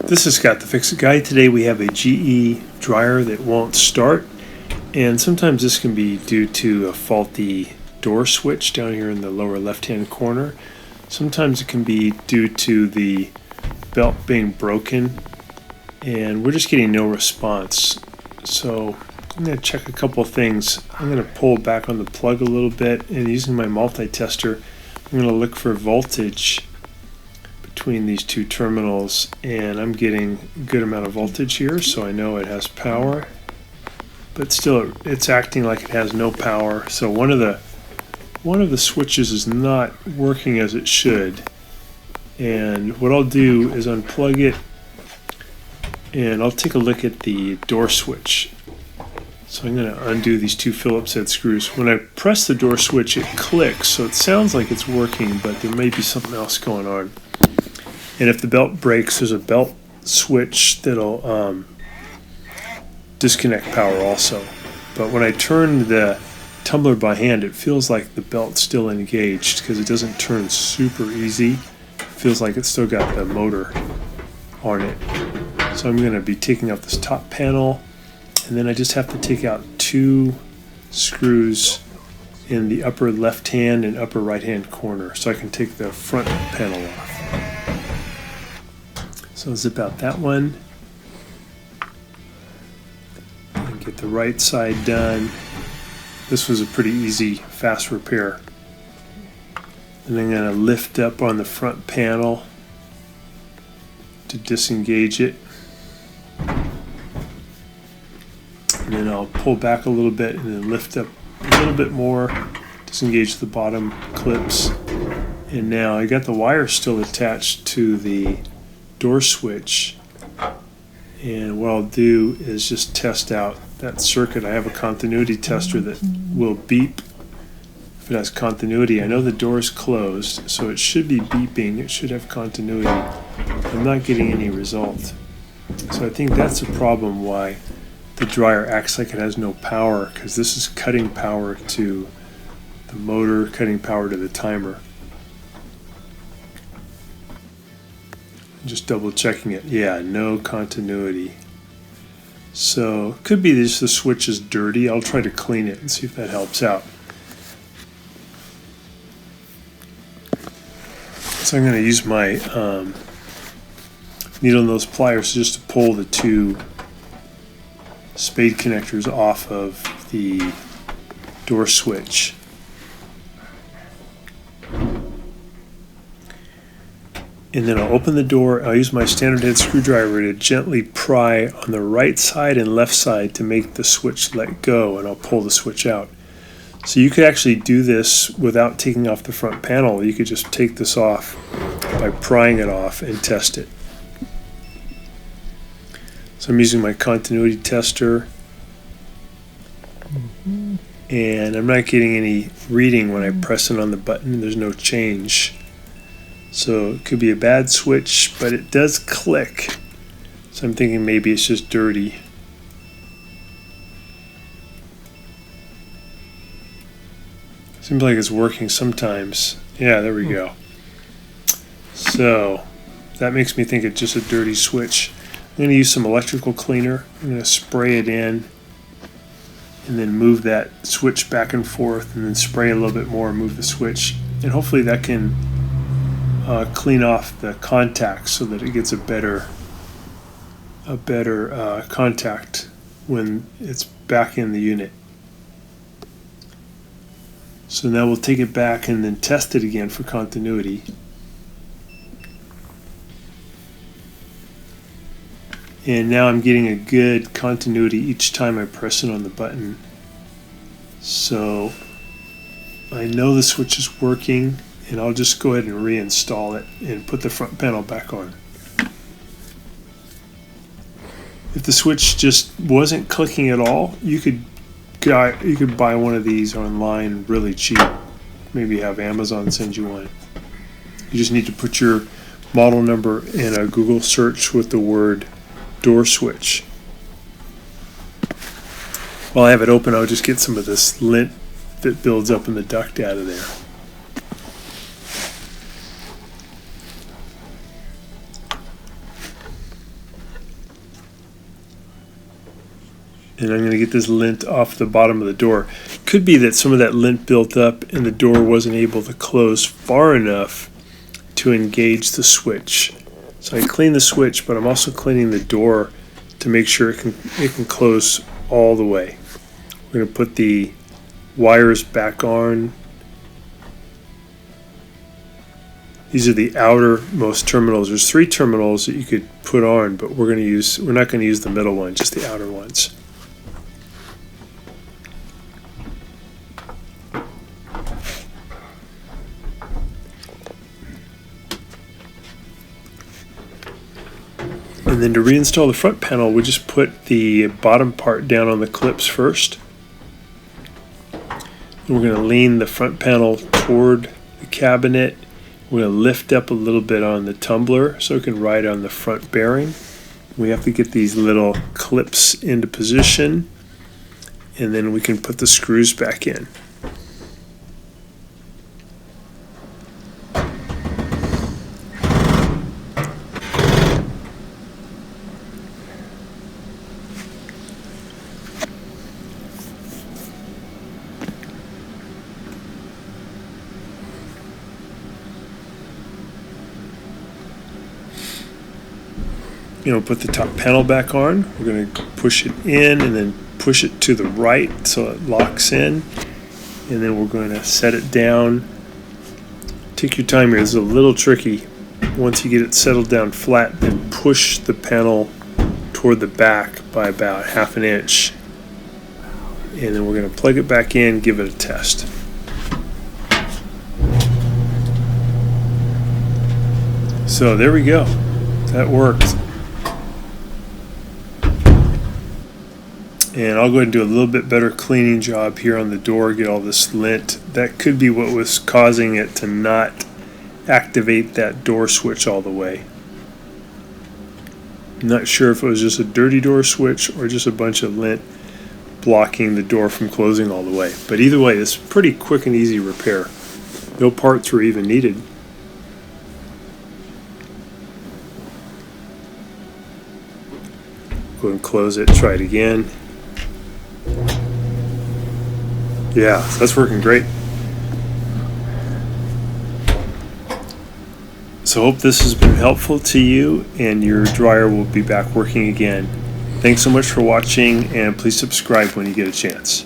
This is Scott the Fix-It Guy. Today we have a GE dryer that won't start, and sometimes this can be due to a faulty door switch down here in the lower left hand corner. Sometimes it can be due to the belt being broken, and we're just getting no response. So I'm going to check a couple things. I'm going to pull back on the plug a little bit, and using my multi-tester I'm going to look for voltage between these two terminals, and I'm getting a good amount of voltage here, so I know it has power, but still it's acting like it has no power. So one of the switches is not working as it should, and what I'll do is unplug it and I'll take a look at the door switch. So I'm going to undo these two Phillips head screws. When I press the door switch, it clicks, so it sounds like it's working, but there may be something else going on. And if the belt breaks, there's a belt switch that'll disconnect power also. But when I turn the tumbler by hand, it feels like the belt's still engaged because it doesn't turn super easy. It feels like it's still got the motor on it. So I'm going to be taking out this top panel, and then I just have to take out two screws in the upper left hand and upper right hand corner so I can take the front panel off. So zip out that one and get the right side done. This was a pretty easy, fast repair. And I'm going to lift up on the front panel to disengage it. And then I'll pull back a little bit and then lift up a little bit more, disengage the bottom clips. And now I got the wire still attached to the door switch, and what I'll do is just test out that circuit. I have a continuity tester that will beep if it has continuity. I know the door is closed, so it should be beeping. It should have continuity. I'm not getting any result, so I think that's a problem why the dryer acts like it has no power, because this is cutting power to the motor, cutting power to the timer. Just double checking it. Yeah, no continuity. So it could be just the switch is dirty. I'll try to clean it and see if that helps out. So I'm going to use my needle nose pliers just to pull the two spade connectors off of the door switch. And then I'll open the door. I'll use my standard head screwdriver to gently pry on the right side and left side to make the switch let go, and I'll pull the switch out. So you could actually do this without taking off the front panel. You could just take this off by prying it off and test it. So I'm using my continuity tester, and I'm not getting any reading when I press it on the button. There's no change. So it could be a bad switch, but it does click. So I'm thinking maybe it's just dirty. Seems like it's working sometimes. Yeah, there we go. So that makes me think it's just a dirty switch. I'm going to use some electrical cleaner. I'm going to spray it in and then move that switch back and forth, and then spray a little bit more, move the switch, and hopefully that can clean off the contacts so that it gets a better contact when it's back in the unit. So now we'll take it back and then test it again for continuity. And now I'm getting a good continuity each time I press it on the button. So I know the switch is working, and I'll just go ahead and reinstall it and put the front panel back on. If the switch just wasn't clicking at all, you could buy one of these online really cheap. Maybe have Amazon send you one. You just need to put your model number in a Google search with the word door switch. While I have it open, I'll just get some of this lint that builds up in the duct out of there. And I'm going to get this lint off the bottom of the door. Could be that some of that lint built up and the door wasn't able to close far enough to engage the switch. So I clean the switch, but I'm also cleaning the door to make sure it can close all the way. We're going to put the wires back on. These are the outermost terminals. There's 3 terminals that you could put on, but we're not going to use the middle one, just the outer ones. And then to reinstall the front panel, we just put the bottom part down on the clips first. And we're going to lean the front panel toward the cabinet. We're going to lift up a little bit on the tumbler so it can ride on the front bearing. We have to get these little clips into position, and then we can put the screws back in. Put the top panel back on. We're going to push it in and then push it to the right so it locks in. And then we're going to set it down. Take your time here. This is a little tricky. Once you get it settled down flat, then push the panel toward the back by about 1/2 inch. And then we're going to plug it back in, give it a test. So there we go. That worked. And I'll go ahead and do a little bit better cleaning job here on the door, get all this lint. That could be what was causing it to not activate that door switch all the way. I'm not sure if it was just a dirty door switch or just a bunch of lint blocking the door from closing all the way. But either way, it's pretty quick and easy repair. No parts were even needed. Go ahead and close it, try it again. Yeah, that's working great. So hope this has been helpful to you, and your dryer will be back working again. Thanks so much for watching, and please subscribe when you get a chance.